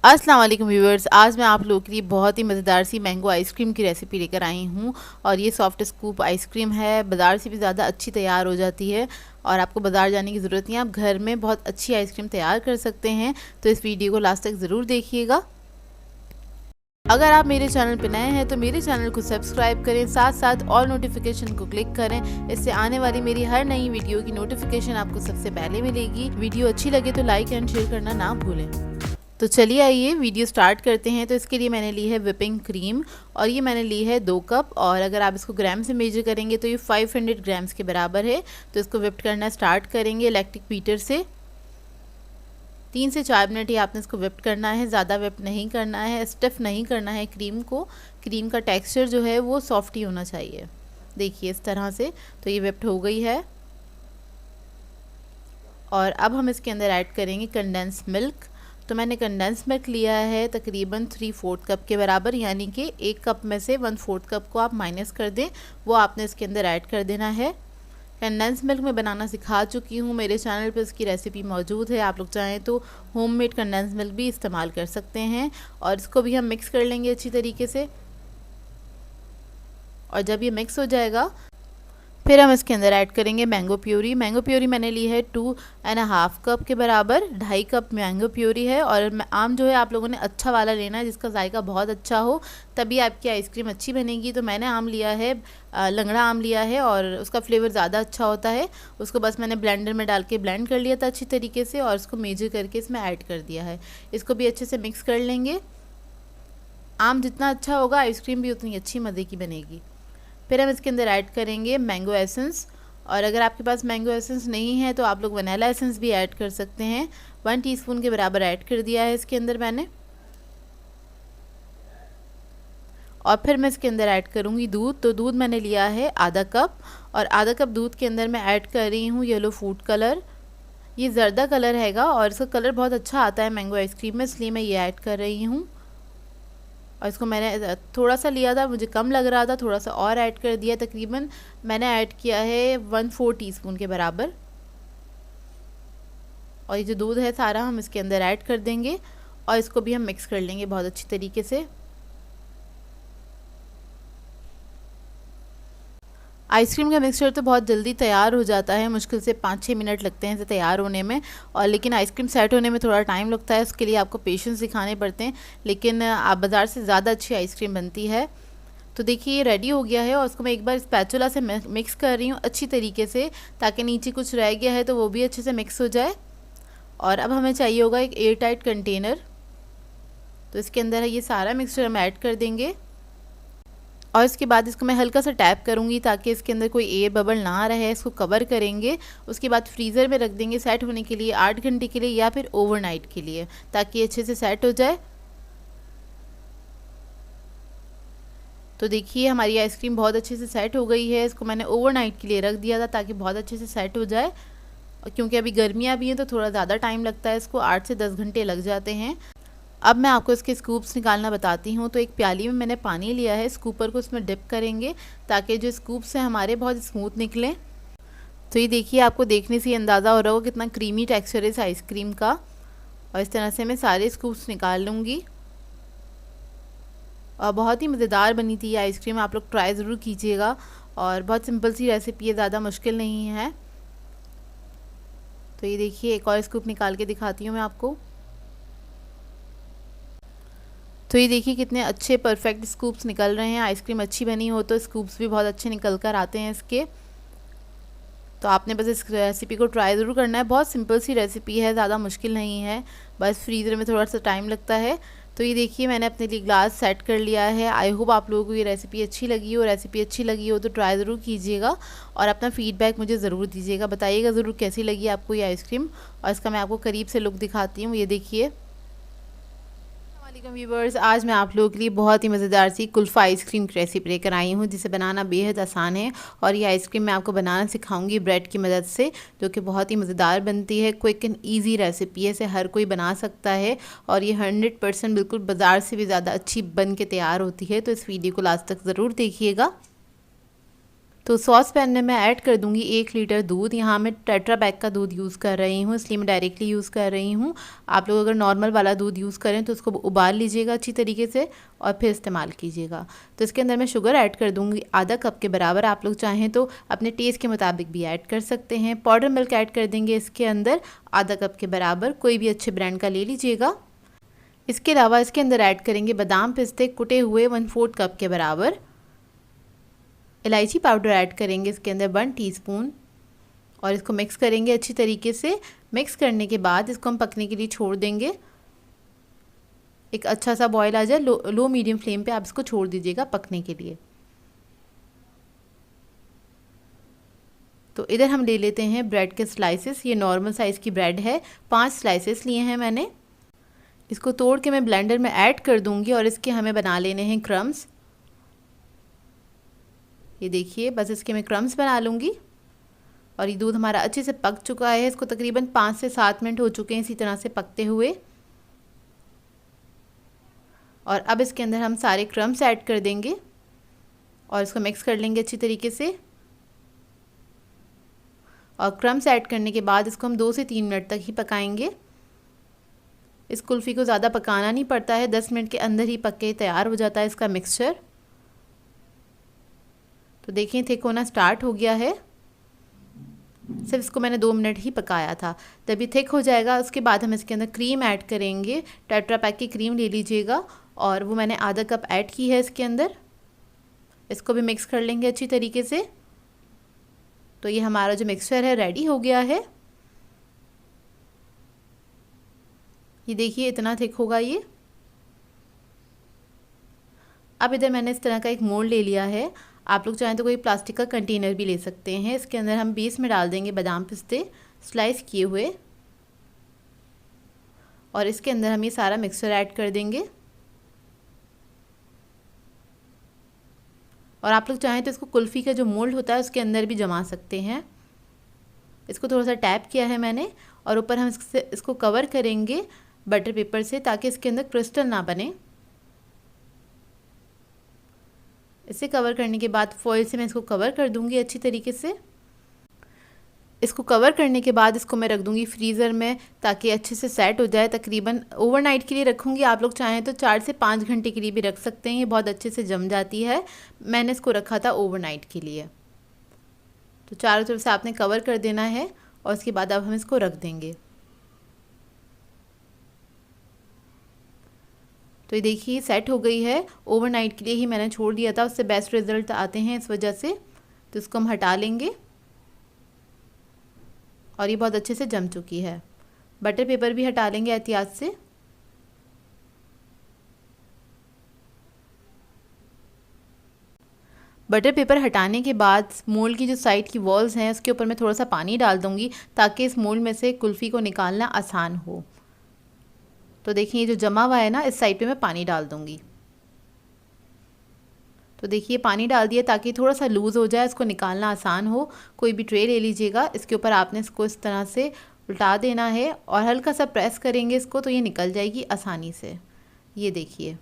अस्सलाम वालेकुम व्यूअर्स, आज मैं आप लोगों के लिए बहुत ही मज़ेदार सी मैंगो आइसक्रीम की रेसिपी लेकर आई हूँ। और ये सॉफ्ट स्कूप आइसक्रीम है, बाज़ार से भी ज़्यादा अच्छी तैयार हो जाती है और आपको बाज़ार जाने की ज़रूरत नहीं है। आप घर में बहुत अच्छी आइसक्रीम तैयार कर सकते हैं। तो इस वीडियो को लास्ट तक ज़रूर देखिएगा। अगर आप मेरे चैनल पर नए हैं तो मेरे चैनल को सब्सक्राइब करें, साथ साथ ऑल नोटिफिकेशन को क्लिक करें। इससे आने वाली मेरी हर नई वीडियो की नोटिफिकेशन आपको सबसे पहले मिलेगी। वीडियो अच्छी लगे तो लाइक एंड शेयर करना ना भूलें। तो चलिए आइए वीडियो स्टार्ट करते हैं। तो इसके लिए मैंने ली है व्हिपिंग क्रीम और ये मैंने ली है 2 कप। और अगर आप इसको ग्राम से मेजर करेंगे तो ये 500 ग्राम्स के बराबर है। तो इसको व्हिप करना स्टार्ट करेंगे इलेक्ट्रिक बीटर से। 3 से 4 मिनट ही आपने इसको व्हिप करना है, ज़्यादा व्हिप नहीं करना है, स्टिफ नहीं करना है क्रीम को। क्रीम का टेक्स्चर जो है वो सॉफ्ट ही होना चाहिए। देखिए इस तरह से। तो ये व्हिप्ड हो गई है और अब हम इसके अंदर ऐड करेंगे कंडेंस मिल्क। तो मैंने कंडेंस मिल्क लिया है तकरीबन 3/4 कप के बराबर, यानी कि 1 कप में से 1/4 कप को आप माइनस कर दें, वो आपने इसके अंदर ऐड कर देना है। कंडेंस मिल्क मैं बनाना सिखा चुकी हूँ, मेरे चैनल पर इसकी रेसिपी मौजूद है। आप लोग चाहें तो होममेड कंडेंस मिल्क भी इस्तेमाल कर सकते हैं। और इसको भी हम मिक्स कर लेंगे अच्छी तरीके से। और जब ये मिक्स हो जाएगा फिर हम इसके अंदर ऐड करेंगे मैंगो प्यूरी। मैंगो प्यूरी मैंने ली है 2.5 कप के बराबर, 2.5 कप मैंगो प्यूरी है। और आम जो है आप लोगों ने अच्छा वाला लेना है जिसका जायका बहुत अच्छा हो, तभी आपकी आइसक्रीम अच्छी बनेगी। तो मैंने आम लिया है, लंगड़ा आम लिया है और उसका फ्लेवर ज़्यादा अच्छा होता है। उसको बस मैंने ब्लेंडर में डाल के ब्लेंड कर लिया था अच्छी तरीके से और उसको मेजर करके इसमें ऐड कर दिया है। इसको भी अच्छे से मिक्स कर लेंगे। आम जितना अच्छा होगा आइसक्रीम भी उतनी अच्छी मज़े की बनेगी। फिर हम इसके अंदर ऐड करेंगे मैंगो एसेंस। और अगर आपके पास मैंगो एसेंस नहीं है तो आप लोग वनीला एसेंस भी ऐड कर सकते हैं। 1 टीस्पून के बराबर ऐड कर दिया है इसके अंदर मैंने। और फिर मैं इसके अंदर ऐड करूँगी दूध। तो दूध मैंने लिया है आधा कप और आधा कप दूध के अंदर मैं ऐड कर रही हूँ येलो फूड कलर। ये जर्दा कलर हैगा और इसका कलर बहुत अच्छा आता है मैंगो आइसक्रीम में, इसलिए मैं ये ऐड कर रही हूँ। और इसको मैंने थोड़ा सा लिया था, मुझे कम लग रहा था, थोड़ा सा और ऐड कर दिया। तकरीबन मैंने ऐड किया है 1/4 टीस्पून के बराबर। और ये जो दूध है सारा हम इसके अंदर ऐड कर देंगे और इसको भी हम मिक्स कर लेंगे बहुत अच्छी तरीके से। आइसक्रीम का मिक्सचर तो बहुत जल्दी तैयार हो जाता है, मुश्किल से 5-6 मिनट लगते हैं इसे तैयार होने में। और लेकिन आइसक्रीम सेट होने में थोड़ा टाइम लगता है, उसके लिए आपको पेशेंस दिखाने पड़ते हैं। लेकिन आप बाज़ार से ज़्यादा अच्छी आइसक्रीम बनती है। तो देखिए ये रेडी हो गया है और उसको मैं एक बार स्पैचुला से मिक्स कर रही हूँ अच्छी तरीके से, ताकि नीचे कुछ रह गया है तो वो भी अच्छे से मिक्स हो जाए। और अब हमें चाहिए होगा एक एयर टाइट कंटेनर। तो इसके अंदर ये सारा मिक्सचर हम ऐड कर देंगे और इसके बाद इसको मैं हल्का सा टैप करूँगी ताकि इसके अंदर कोई एयर बबल ना रहे। इसको कवर करेंगे, उसके बाद फ्रीज़र में रख देंगे सेट होने के लिए 8 घंटे के लिए या फिर ओवरनाइट के लिए, ताकि अच्छे से सेट हो जाए। तो देखिए हमारी आइसक्रीम बहुत अच्छे से सेट हो गई है। इसको मैंने ओवरनाइट के लिए रख दिया था ताकि बहुत अच्छे से सेट हो जाए। क्योंकि अभी गर्मियाँ भी हैं तो थोड़ा ज़्यादा टाइम लगता है, इसको 8 से 10 घंटे लग जाते हैं। अब मैं आपको इसके स्कूप्स निकालना बताती हूँ। तो एक प्याली में मैंने पानी लिया है, स्कूपर को इसमें डिप करेंगे ताकि जो स्कूप्स हैं हमारे बहुत स्मूथ निकलें। तो ये देखिए आपको देखने से अंदाज़ा हो रहा होगा कितना क्रीमी टेक्सचर है इस आइसक्रीम का। और इस तरह से मैं सारे स्कूप्स निकाल लूँगी। और बहुत ही मज़ेदार बनी थी ये आइसक्रीम, आप लोग ट्राई ज़रूर कीजिएगा। और बहुत सिंपल सी रेसिपी है, ज़्यादा मुश्किल नहीं है। तो ये देखिए एक और स्कूप निकाल के दिखाती हूँ मैं आपको। तो ये देखिए कितने अच्छे परफेक्ट स्कूप्स निकल रहे हैं। आइसक्रीम अच्छी बनी हो तो स्कूप्स भी बहुत अच्छे निकल कर आते हैं इसके। तो आपने बस इस रेसिपी को ट्राई ज़रूर करना है, बहुत सिंपल सी रेसिपी है, ज़्यादा मुश्किल नहीं है, बस फ्रीज़र में थोड़ा सा टाइम लगता है। तो ये देखिए मैंने अपने लिए ग्लास सेट कर लिया है। आई होप आप लोगों को ये रेसिपी अच्छी लगी हो। रेसिपी अच्छी लगी हो तो ट्राई ज़रूर कीजिएगा और अपना फ़ीडबैक मुझे ज़रूर दीजिएगा, बताइएगा ज़रूर कैसी लगी आपको ये आइसक्रीम। और इसका मैं आपको करीब से लुक दिखाती हूँ। ये देखिए व्यूवर्स, आज मैं आप लोगों के लिए बहुत ही मज़ेदार सी कुल्फ़ा आइसक्रीम की रेसिपी लेकर आई हूँ, जिसे बनाना बेहद आसान है। और ये आइसक्रीम मैं आपको बनाना सिखाऊंगी ब्रेड की मदद से, जो कि बहुत ही मज़ेदार बनती है। क्विक एंड इजी रेसिपी है, इसे हर कोई बना सकता है और ये 100% बिल्कुल बाज़ार से भी ज़्यादा अच्छी बन के तैयार होती है। तो इस वीडियो को लास्ट तक ज़रूर देखिएगा। तो सॉस पैन में मैं ऐड कर दूंगी 1 लीटर दूध। यहाँ मैं टेट्रा पैक का दूध यूज़ कर रही हूँ, इसलिए मैं डायरेक्टली यूज़ कर रही हूँ। आप लोग अगर नॉर्मल वाला दूध यूज़ करें तो उसको उबाल लीजिएगा अच्छी तरीके से और फिर इस्तेमाल कीजिएगा। तो इसके अंदर मैं शुगर ऐड कर दूंगी आधा कप के बराबर। आप लोग चाहें तो अपने टेस्ट के मुताबिक भी ऐड कर सकते हैं। पाउडर मिल्क ऐड कर देंगे इसके अंदर आधा कप के बराबर, कोई भी अच्छे ब्रांड का ले लीजिएगा। इसके अलावा इसके अंदर ऐड करेंगे बादाम पिस्ते कुटे हुए 1/4 कप के बराबर। इलायची पाउडर ऐड करेंगे इसके अंदर 1 टीस्पून और इसको मिक्स करेंगे अच्छी तरीके से। मिक्स करने के बाद इसको हम पकने के लिए छोड़ देंगे। एक अच्छा सा बॉयल आ जाए, लो मीडियम फ्लेम पे आप इसको छोड़ दीजिएगा पकने के लिए। तो इधर हम ले लेते हैं ब्रेड के स्लाइसेस। ये नॉर्मल साइज़ की ब्रेड है, 5 स्लाइसेस लिए हैं मैंने। इसको तोड़ के मैं ब्लेंडर में ऐड कर दूंगी और इसके हमें बना लेने हैं क्रम्स। ये देखिए, बस इसके मैं क्रम्स बना लूँगी। और ये दूध हमारा अच्छे से पक चुका है, इसको तकरीबन 5 से 7 मिनट हो चुके हैं इसी तरह से पकते हुए। और अब इसके अंदर हम सारे क्रम्स ऐड कर देंगे और इसको मिक्स कर लेंगे अच्छी तरीके से। और क्रम्स ऐड करने के बाद इसको हम 2 से 3 मिनट तक ही पकाएंगे। इस कुल्फ़ी को ज़्यादा पकाना नहीं पड़ता है, 10 मिनट के अंदर ही पक के तैयार हो जाता है इसका मिक्सचर। तो देखिए थिक होना स्टार्ट हो गया है। सिर्फ इसको मैंने 2 मिनट ही पकाया था। जब ये थिक हो जाएगा उसके बाद हम इसके अंदर क्रीम ऐड करेंगे। टेट्रा पैक की क्रीम ले लीजिएगा और वो मैंने आधा कप ऐड की है इसके अंदर। इसको भी मिक्स कर लेंगे अच्छी तरीके से। तो ये हमारा जो मिक्सचर है रेडी हो गया है। ये देखिए इतना थिक होगा ये। अब इधर मैंने इस तरह का एक मोल्ड ले लिया है। आप लोग चाहें तो कोई प्लास्टिक का कंटेनर भी ले सकते हैं। इसके अंदर हम बेस में डाल देंगे बादाम पिस्ते स्लाइस किए हुए और इसके अंदर हम ये सारा मिक्सचर ऐड कर देंगे। और आप लोग चाहें तो इसको कुल्फ़ी का जो मोल्ड होता है उसके अंदर भी जमा सकते हैं। इसको थोड़ा सा टैप किया है मैंने और ऊपर हम इसको कवर करेंगे बटर पेपर से ताकि इसके अंदर क्रिस्टल ना बने। इसे कवर करने के बाद फॉइल से मैं इसको कवर कर दूंगी अच्छी तरीके से। इसको कवर करने के बाद इसको मैं रख दूंगी फ्रीज़र में ताकि अच्छे से सेट हो जाए। तकरीबन ओवरनाइट के लिए रखूंगी। आप लोग चाहें तो 4 से 5 घंटे के लिए भी रख सकते हैं, ये बहुत अच्छे से जम जाती है। मैंने इसको रखा था ओवरनाइट के लिए। तो चारों तरफ से आपने कवर कर देना है और उसके बाद अब हम इसको रख देंगे। तो ये देखिए सेट हो गई है। ओवरनाइट के लिए ही मैंने छोड़ दिया था, उससे बेस्ट रिज़ल्ट आते हैं इस वजह से। तो इसको हम हटा लेंगे और ये बहुत अच्छे से जम चुकी है। बटर पेपर भी हटा लेंगे एहतियात से। बटर पेपर हटाने के बाद मोल्ड की जो साइड की वॉल्स हैं उसके ऊपर मैं थोड़ा सा पानी डाल दूँगी ताकि इस मोल्ड में से कुल्फ़ी को निकालना आसान हो। तो देखिए ये जो जमा हुआ है ना, इस साइड पे मैं पानी डाल दूँगी। तो देखिए पानी डाल दिया ताकि थोड़ा सा लूज़ हो जाए, इसको निकालना आसान हो। कोई भी ट्रे ले लीजिएगा, इसके ऊपर आपने इसको इस तरह से उल्टा देना है और हल्का सा प्रेस करेंगे इसको तो ये निकल जाएगी आसानी से। ये देखिए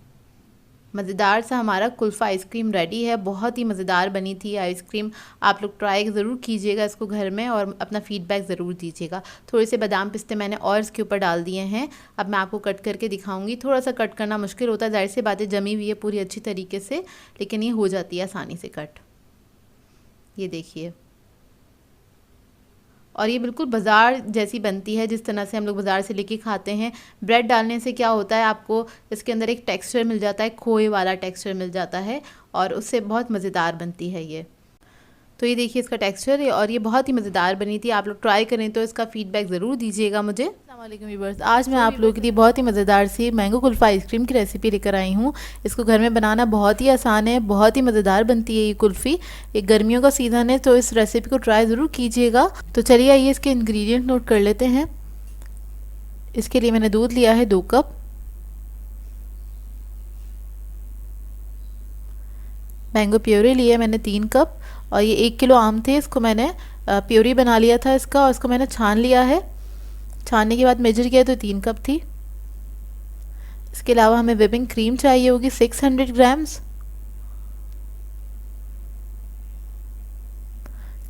मज़ेदार सा हमारा कुल्फ़ा आइसक्रीम रेडी है। बहुत ही मज़ेदार बनी थी आइसक्रीम। आप लोग ट्राई ज़रूर कीजिएगा इसको घर में और अपना फ़ीडबैक ज़रूर दीजिएगा। थोड़े से बादाम पिस्ते मैंने और इसके ऊपर डाल दिए हैं। अब मैं आपको कट करके दिखाऊंगी। थोड़ा सा कट करना मुश्किल होता है, ज़ाहिर सी बात है जमी हुई है पूरी अच्छी तरीके से, लेकिन ये हो जाती है आसानी से कट। ये देखिए, और ये बिल्कुल बाज़ार जैसी बनती है जिस तरह से हम लोग बाज़ार से लेके खाते हैं। ब्रेड डालने से क्या होता है, आपको इसके अंदर एक टेक्सचर मिल जाता है, खोए वाला टेक्सचर मिल जाता है और उससे बहुत मज़ेदार बनती है ये। तो ये देखिए इसका टेक्सचर है और ये बहुत ही मज़ेदार बनी थी। आप लोग ट्राई करें तो इसका फ़ीडबैक ज़रूर दीजिएगा मुझे। अस्सलाम वालेकुम व्यूअर्स, आज मैं आप लोगों के लिए बहुत ही मज़ेदार सी मैंगो कुल्फ़ा आइसक्रीम की रेसिपी लेकर आई हूँ। इसको घर में बनाना बहुत ही आसान है, बहुत ही मज़ेदार बनती है ये कुल्फ़ी। एक गर्मियों का सीज़न है तो इस रेसिपी को ट्राई ज़रूर कीजिएगा। तो चलिए आइए इसके इंग्रेडिएंट नोट कर लेते हैं। इसके लिए मैंने दूध लिया है 2 कप, मैंगो प्योरी लिया मैंने 3 कप और ये 1 किलो आम थे, इसको मैंने प्योरी बना लिया था इसका और इसको मैंने छान लिया है। छानने के बाद मेजर किया तो 3 कप थी। इसके अलावा हमें व्हिपिंग क्रीम चाहिए होगी 600 ग्राम्स।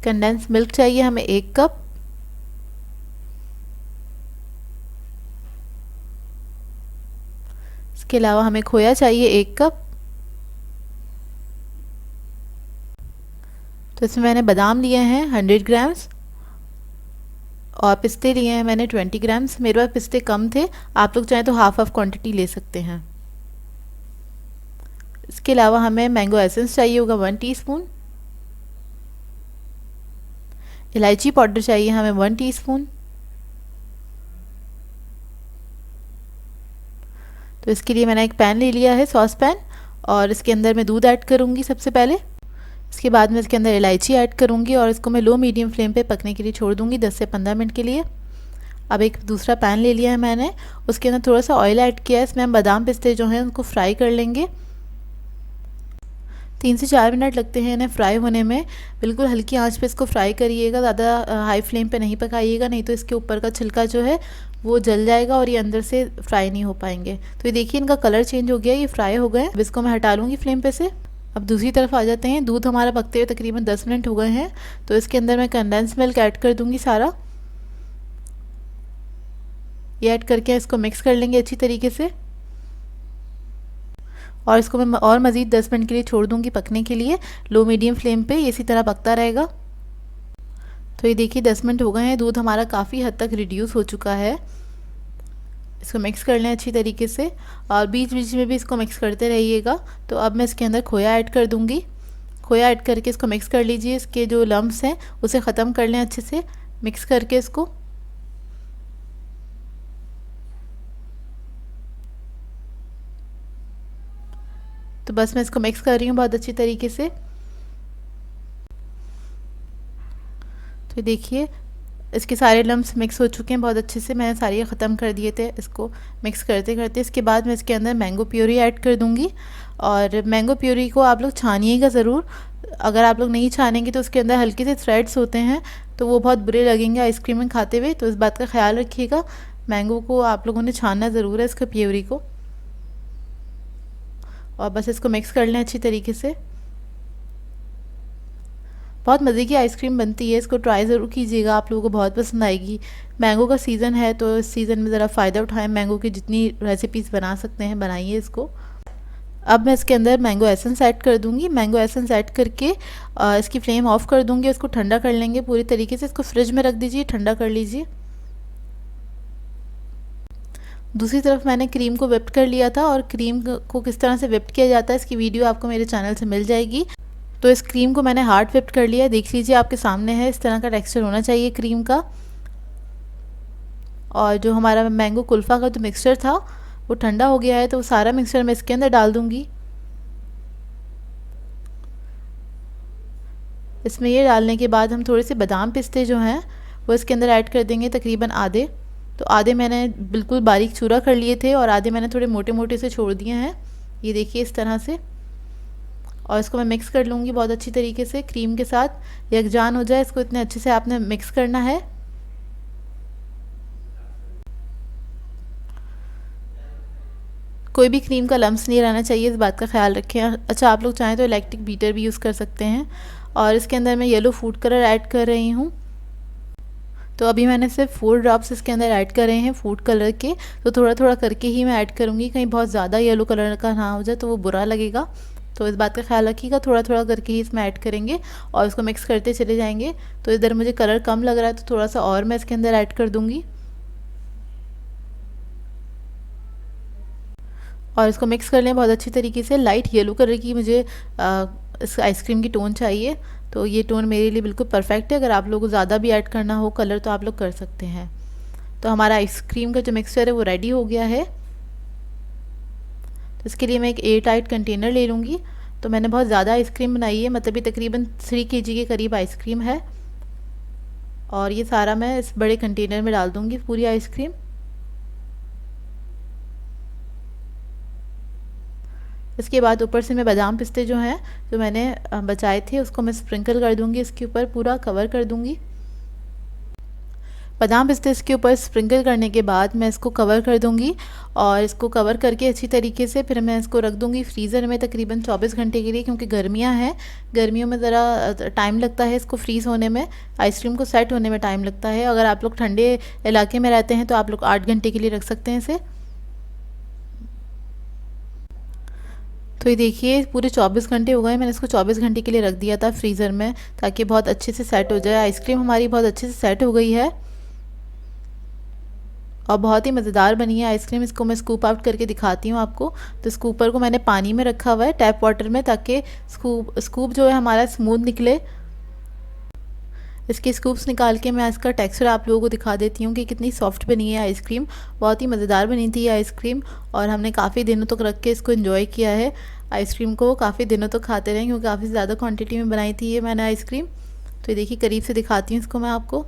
कंडेंस मिल्क चाहिए हमें 1 कप। इसके अलावा हमें खोया चाहिए 1 कप। तो इसमें मैंने बादाम लिए हैं 100 ग्राम्स और पिस्ते लिए हैं मैंने 20 ग्राम्स। मेरे पास पिस्ते कम थे, आप लोग चाहें तो हाफ क्वांटिटी ले सकते हैं। इसके अलावा हमें मैंगो एसेंस चाहिए होगा 1 टीस्पून। इलायची पाउडर चाहिए हमें 1 टीस्पून। तो इसके लिए मैंने एक पैन ले लिया है, सॉस पैन, और इसके अंदर मैं दूध ऐड करूँगी सबसे पहले। इसके बाद मैं इसके अंदर इलायची ऐड करूँगी और इसको मैं लो मीडियम फ्लेम पे पकने के लिए छोड़ दूँगी 10 से 15 मिनट के लिए। अब एक दूसरा पैन ले लिया है मैंने, उसके अंदर थोड़ा सा ऑयल ऐड किया है। इसमें हम बादाम पिस्ते जो हैं उनको फ्राई कर लेंगे। 3 से 4 मिनट लगते हैं इन्हें फ्राई होने में। बिल्कुल हल्की आंच पे इसको फ्राई करिएगा, ज़्यादा हाई फ्लेम पे नहीं पकाइएगा, नहीं तो इसके ऊपर का छिलका जो है वो जल जाएगा और ये अंदर से फ्राई नहीं हो पाएंगे। तो ये देखिए इनका कलर चेंज हो गया, ये फ्राई हो गए। अब इसको मैं हटा लूँगी फ्लेम पे से। अब दूसरी तरफ आ जाते हैं। दूध हमारा पकते हुए तकरीबन 10 मिनट हो गए हैं। तो इसके अंदर मैं कंडेंस मिल्क ऐड कर दूँगी सारा। ये ऐड करके इसको मिक्स कर लेंगे अच्छी तरीके से और इसको मैं और मज़ीद 10 मिनट के लिए छोड़ दूँगी पकने के लिए लो मीडियम फ्लेम पे। इसी तरह पकता रहेगा। तो ये देखिए 10 मिनट हो गए हैं, दूध हमारा काफ़ी हद तक रिड्यूस हो चुका है। इसको मिक्स कर लें अच्छी तरीके से और बीच बीच में भी इसको मिक्स करते रहिएगा। तो अब मैं इसके अंदर खोया ऐड कर दूँगी। खोया ऐड करके इसको मिक्स कर लीजिए। इसके जो लम्ब्स हैं उसे ख़त्म कर लें अच्छे से मिक्स करके इसको। तो बस मैं इसको मिक्स कर रही हूँ बहुत अच्छी तरीके से। तो देखिए इसके सारे लम्ब्स मिक्स हो चुके हैं बहुत अच्छे से। मैंने सारे ख़त्म कर दिए थे इसको मिक्स करते करते। इसके बाद मैं इसके अंदर मैंगो प्यूरी ऐड कर दूँगी और मैंगो प्यूरी को आप लोग छानिएगा ज़रूर। अगर आप लोग नहीं छानेंगे तो उसके अंदर हल्के से थ्रेड्स होते हैं तो वो बहुत बुरे लगेंगे आइसक्रीम में खाते हुए। तो इस बात का ख्याल रखिएगा, मैंगो को आप लोगों ने छानना ज़रूर है, इसका प्यूरी को। और बस इसको मिक्स कर लें अच्छी तरीके से। बहुत मज़े की आइसक्रीम बनती है, इसको ट्राई ज़रूर कीजिएगा, आप लोगों को बहुत पसंद आएगी। मैंगो का सीज़न है तो इस सीज़न में ज़रा फ़ायदा उठाएं, मैंगो की जितनी रेसिपीज़ बना सकते हैं बनाइए इसको। अब मैं इसके अंदर मैंगो एसेंस ऐड कर दूंगी। मैंगो एसेंस ऐड करके इसकी फ्लेम ऑफ कर दूंगी। इसको ठंडा कर लेंगे पूरी तरीके से। इसको फ्रिज में रख दीजिए, ठंडा कर लीजिए। दूसरी तरफ मैंने क्रीम को विप्ड कर लिया था और क्रीम को किस तरह से विप्ड किया जाता है इसकी वीडियो आपको मेरे चैनल से मिल जाएगी। तो इस क्रीम को मैंने हार्ड विप्ड कर लिया, देख लीजिए आपके सामने है। इस तरह का टेक्सचर होना चाहिए क्रीम का। और जो हमारा मैंगो कुल्फ़ा का जो मिक्सचर था वो ठंडा हो गया है, तो वो सारा मिक्सचर मैं इसके अंदर डाल दूँगी। इसमें ये डालने के बाद हम थोड़े से बादाम पिस्ते जो हैं वो इसके अंदर ऐड कर देंगे, तकरीबन आधे। तो आधे मैंने बिल्कुल बारीक चूरा कर लिए थे और आधे मैंने थोड़े मोटे मोटे से छोड़ दिए हैं, ये देखिए इस तरह से। और इसको मैं मिक्स कर लूँगी बहुत अच्छी तरीके से, क्रीम के साथ यकजान हो जाए। इसको इतने अच्छे से आपने मिक्स करना है। कोई भी क्रीम का लम्स नहीं रहना चाहिए, इस बात का ख्याल रखें। अच्छा, आप लोग चाहें तो इलेक्ट्रिक बीटर भी यूज़ कर सकते हैं। और इसके अंदर मैं येलो फूड कलर ऐड कर रही हूँ। तो अभी मैंने सिर्फ 4 ड्रॉप्स इसके अंदर ऐड करे हैं फूड कलर के। तो थोड़ा थोड़ा करके ही मैं ऐड करूँगी, कहीं बहुत ज़्यादा येलो कलर का ना हो जाए तो वो बुरा लगेगा। तो इस बात का ख्याल रखिएगा, थोड़ा थोड़ा करके ही इसमें ऐड करेंगे और इसको मिक्स करते चले जाएंगे। तो इधर मुझे कलर कम लग रहा है तो थोड़ा सा और मैं इसके अंदर ऐड कर दूँगी और इसको मिक्स कर लें बहुत अच्छी तरीके से। लाइट येलो कलर की मुझे इस आइसक्रीम की टोन चाहिए, तो ये टोन मेरे लिए बिल्कुल परफेक्ट है। अगर आप लोगों को ज़्यादा भी ऐड करना हो कलर तो आप लोग कर सकते हैं। तो हमारा आइसक्रीम का जो मिक्सचर है वो रेडी हो गया है। तो इसके लिए मैं एक एयर टाइट कंटेनर ले लूँगी। तो मैंने बहुत ज़्यादा आइसक्रीम बनाई है, मतलब ये तकरीबन 3 kg के करीब आइसक्रीम है और ये सारा मैं इस बड़े कंटेनर में डाल दूँगी पूरी आइसक्रीम। इसके बाद ऊपर से मैं बादाम पिस्ते जो हैं जो मैंने बचाए थे उसको मैं स्प्रिंकल कर दूंगी, इसके ऊपर पूरा कवर कर दूंगी। बादाम पिस्ते इसके ऊपर स्प्रिंकल करने के बाद मैं इसको कवर कर दूंगी और इसको कवर करके अच्छी तरीके से फिर मैं इसको रख दूंगी फ्रीज़र में तकरीबन 24 घंटे के लिए, क्योंकि गर्मियां हैं, गर्मियों में ज़रा टाइम लगता है इसको फ्रीज़ होने में, आइसक्रीम को सेट होने में टाइम लगता है। अगर आप लोग ठंडे इलाके में रहते हैं तो आप लोग 8 घंटे के लिए रख सकते हैं इसे। तो ये देखिए पूरे 24 घंटे हो गए, मैंने इसको 24 घंटे के लिए रख दिया था फ्रीज़र में ताकि बहुत अच्छे से सेट हो जाए। आइसक्रीम हमारी बहुत अच्छे से सेट हो गई है और बहुत ही मज़ेदार बनी है आइसक्रीम। इसको मैं स्कूप आउट करके दिखाती हूँ आपको। तो स्कूपर को मैंने पानी में रखा हुआ है टैप वाटर में, ताकि स्कूप जो है हमारा स्मूथ निकले। इसके स्कूप्स निकाल के मैं इसका टेक्सचर आप लोगों को दिखा देती हूँ कि कितनी सॉफ्ट बनी है आइसक्रीम। बहुत ही मज़ेदार बनी थी ये आइसक्रीम और हमने काफ़ी दिनों तक रख के इसको एंजॉय किया है। आइसक्रीम को काफ़ी दिनों तक खाते रहे क्योंकि काफ़ी ज़्यादा क्वांटिटी में बनाई थी ये मैंने आइसक्रीम। तो ये देखिए करीब से दिखाती हूँ इसको मैं आपको।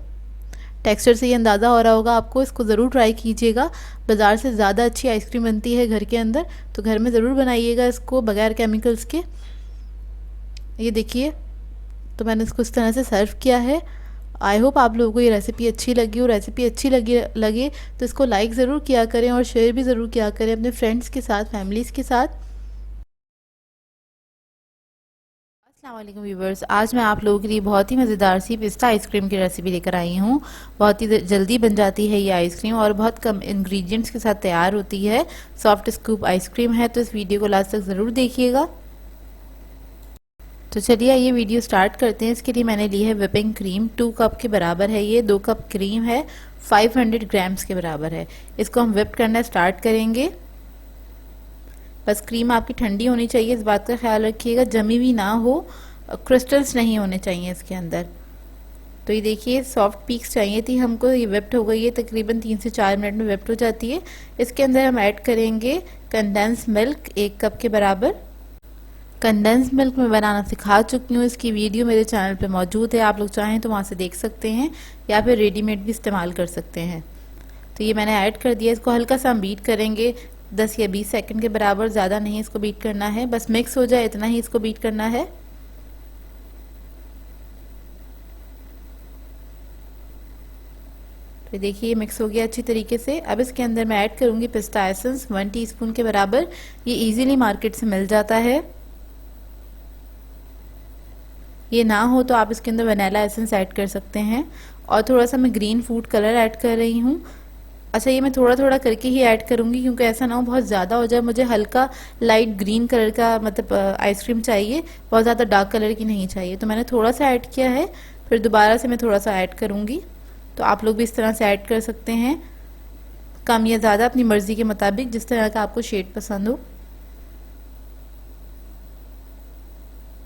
टेक्सचर से ये अंदाज़ा हो रहा होगा आपको, इसको ज़रूर ट्राई कीजिएगा। बाज़ार से ज़्यादा अच्छी आइसक्रीम बनती है घर के अंदर, तो घर में ज़रूर बनाइएगा इसको बगैर केमिकल्स के। ये देखिए तो मैंने इसको इस तरह से सर्व किया है। आई होप आप लोगों को ये रेसिपी अच्छी लगी हो। रेसिपी अच्छी लगे तो इसको लाइक ज़रूर किया करें और शेयर भी ज़रूर किया करें अपने फ्रेंड्स के साथ, फैमिलीज़ के साथ। अस्सलाम वालेकुम व्यूवर्स, आज मैं आप लोगों के लिए बहुत ही मज़ेदार सी पिस्ता आइसक्रीम की रेसिपी लेकर आई हूँ। बहुत ही जल्दी बन जाती है ये आइसक्रीम और बहुत कम इंग्रेडिएंट्स के साथ तैयार होती है। सॉफ्ट स्कूप आइसक्रीम है, तो इस वीडियो को लास्ट तक ज़रूर देखिएगा। तो चलिए ये वीडियो स्टार्ट करते हैं। इसके लिए मैंने ली है विपिंग क्रीम, 2 कप के बराबर है ये। 2 कप क्रीम है, 500 ग्राम्स के बराबर है। इसको हम विप करना स्टार्ट करेंगे। बस क्रीम आपकी ठंडी होनी चाहिए, इस बात का ख्याल रखिएगा, जमी हुई ना हो, क्रिस्टल्स नहीं होने चाहिए इसके अंदर। तो ये देखिए सॉफ्ट पीक्स चाहिए थी हमको, ये वेप्ट हो गई है, तकरीबन 3 से 4 मिनट में वेप्ट हो जाती है। इसके अंदर हम ऐड करेंगे कंडेंस मिल्क 1 कप के बराबर। कंडेंस मिल्क मैं बनाना सिखा चुकी हूँ, इसकी वीडियो मेरे चैनल पे मौजूद है, आप लोग चाहें तो वहाँ से देख सकते हैं या फिर रेडीमेड भी इस्तेमाल कर सकते हैं। तो ये मैंने ऐड कर दिया, इसको हल्का सा हम बीट करेंगे 10 या 20 सेकंड के बराबर, ज़्यादा नहीं इसको बीट करना है, बस मिक्स हो जाए इतना ही इसको बीट करना है। तो देखिए मिक्स हो गया अच्छी तरीके से। अब इसके अंदर मैं ऐड करूंगी पिस्ता एसेंस 1 टीस्पून के बराबर। ये इजीली मार्केट से मिल जाता है। ये ना हो तो आप इसके अंदर वनीला एसेंस ऐड कर सकते हैं। और थोड़ा सा मैं ग्रीन फूड कलर ऐड कर रही हूँ। अच्छा ये मैं थोड़ा थोड़ा करके ही ऐड करूँगी क्योंकि ऐसा ना हो बहुत ज़्यादा हो जाए। मुझे हल्का लाइट ग्रीन कलर का मतलब आइसक्रीम चाहिए, बहुत ज़्यादा डार्क कलर की नहीं चाहिए। तो मैंने थोड़ा सा ऐड किया है, फिर दोबारा से मैं थोड़ा सा ऐड करूँगी। तो आप लोग भी इस तरह से ऐड कर सकते हैं, कम या ज़्यादा अपनी मर्ज़ी के मुताबिक, जिस तरह का आपको शेड पसंद हो।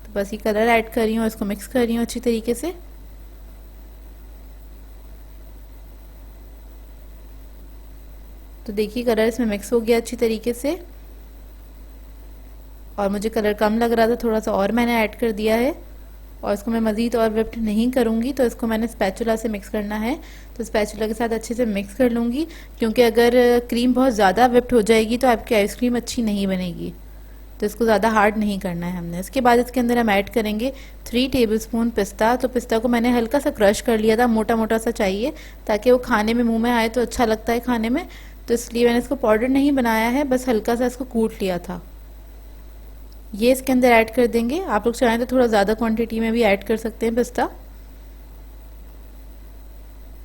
तो बस ये कलर ऐड कर रही हूँ, इसको मिक्स कर रही हूँ अच्छी तरीके से। तो देखिए कलर इसमें मिक्स हो गया अच्छी तरीके से और मुझे कलर कम लग रहा था, थोड़ा सा और मैंने ऐड कर दिया है। और इसको मैं मज़ीद और विप्ट नहीं करूँगी, तो इसको मैंने स्पैचुला से मिक्स करना है। तो स्पैचुला के साथ अच्छे से मिक्स कर लूँगी, क्योंकि अगर क्रीम बहुत ज़्यादा विप्ट हो जाएगी तो आपकी आइसक्रीम अच्छी नहीं बनेगी। तो इसको ज़्यादा हार्ड नहीं करना है हमने। इसके बाद इसके अंदर हम ऐड करेंगे 3 टेबलस्पून पिस्ता। तो पिस्ता को मैंने हल्का सा क्रश कर लिया था, मोटा मोटा सा चाहिए ताकि वो खाने में मुँह में आए तो अच्छा लगता है खाने में। तो इसलिए मैंने इसको पाउडर नहीं बनाया है, बस हल्का सा इसको कूट लिया था। ये इसके अंदर ऐड कर देंगे। आप लोग चाहें तो थोड़ा ज़्यादा क्वांटिटी में भी ऐड कर सकते हैं पिस्ता।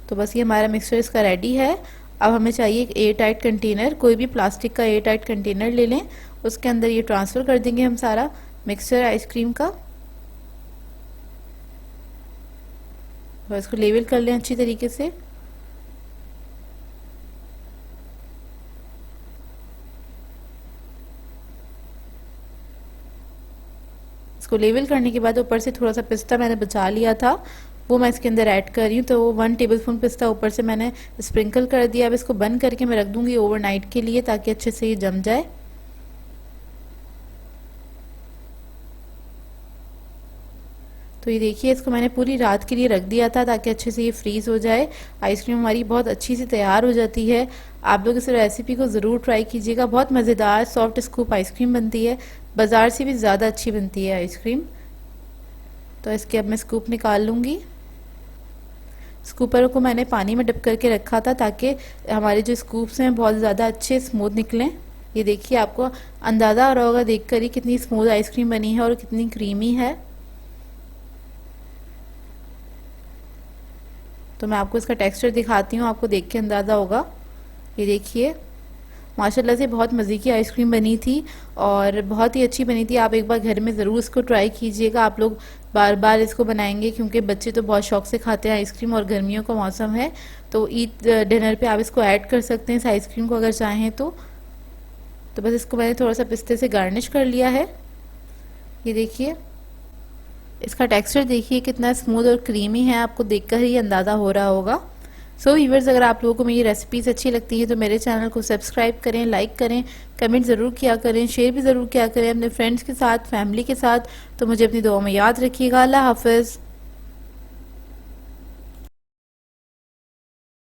तो बस ये हमारा मिक्सचर इसका रेडी है। अब हमें चाहिए एक एयर टाइट कंटेनर, कोई भी प्लास्टिक का एयर टाइट कंटेनर ले लें, उसके अंदर ये ट्रांसफ़र कर देंगे हम सारा मिक्सचर आइसक्रीम का। और इसको लेवल कर लें अच्छी तरीके से। इसको लेवल करने के बाद ऊपर से थोड़ा सा पिस्ता मैंने बचा लिया था, वो मैं इसके अंदर ऐड कर रही हूँ। तो 1 टेबलस्पून पिस्ता ऊपर से मैंने स्प्रिंकल कर दिया। अब इसको बंद करके मैं रख दूंगी ओवरनाइट के लिए, ताकि अच्छे से ये जम जाए। तो ये देखिए इसको मैंने पूरी रात के लिए रख दिया था ताकि अच्छे से ये फ्रीज़ हो जाए। आइसक्रीम हमारी बहुत अच्छी से तैयार हो जाती है। आप लोग इस रेसिपी को ज़रूर ट्राई कीजिएगा, बहुत मज़ेदार सॉफ्ट स्कूप आइसक्रीम बनती है, बाज़ार से भी ज़्यादा अच्छी बनती है आइसक्रीम। तो इसके अब मैं स्कूप निकाल लूँगी। स्कूपर को मैंने पानी में डिप करके रखा था ताकि हमारे जो स्कूप्स हैं बहुत ज़्यादा अच्छे स्मूथ निकलें। ये देखिए, आपको अंदाज़ा हो रहा होगा देखकर ही कितनी स्मूथ आइसक्रीम बनी है और कितनी क्रीमी है। तो मैं आपको इसका टेक्सचर दिखाती हूँ, आपको देख के अंदाज़ा होगा। ये देखिए, माशाल्लाह से बहुत मज़े की आइसक्रीम बनी थी और बहुत ही अच्छी बनी थी। आप एक बार घर में ज़रूर इसको ट्राई कीजिएगा। आप लोग बार बार इसको बनाएंगे क्योंकि बच्चे तो बहुत शौक से खाते हैं आइसक्रीम और गर्मियों का मौसम है। तो ईद डिनर पे आप इसको ऐड कर सकते हैं इस आइसक्रीम को अगर चाहें तो बस इसको मैंने थोड़ा सा पिस्ते से गार्निश कर लिया है। ये देखिए, इसका टेक्सचर देखिए कितना स्मूथ और क्रीमी है, आपको देखकर ही अंदाज़ा हो रहा होगा। सो व्यूअर्स, अगर आप लोगों को मेरी रेसिपीज़ अच्छी लगती है तो मेरे चैनल को सब्सक्राइब करें, लाइक करें, कमेंट ज़रूर किया करें, शेयर भी ज़रूर किया करें अपने फ्रेंड्स के साथ, फैमिली के साथ। तो मुझे अपनी दुआ में याद रखिएगा। अल्लाह हाफ़िज़।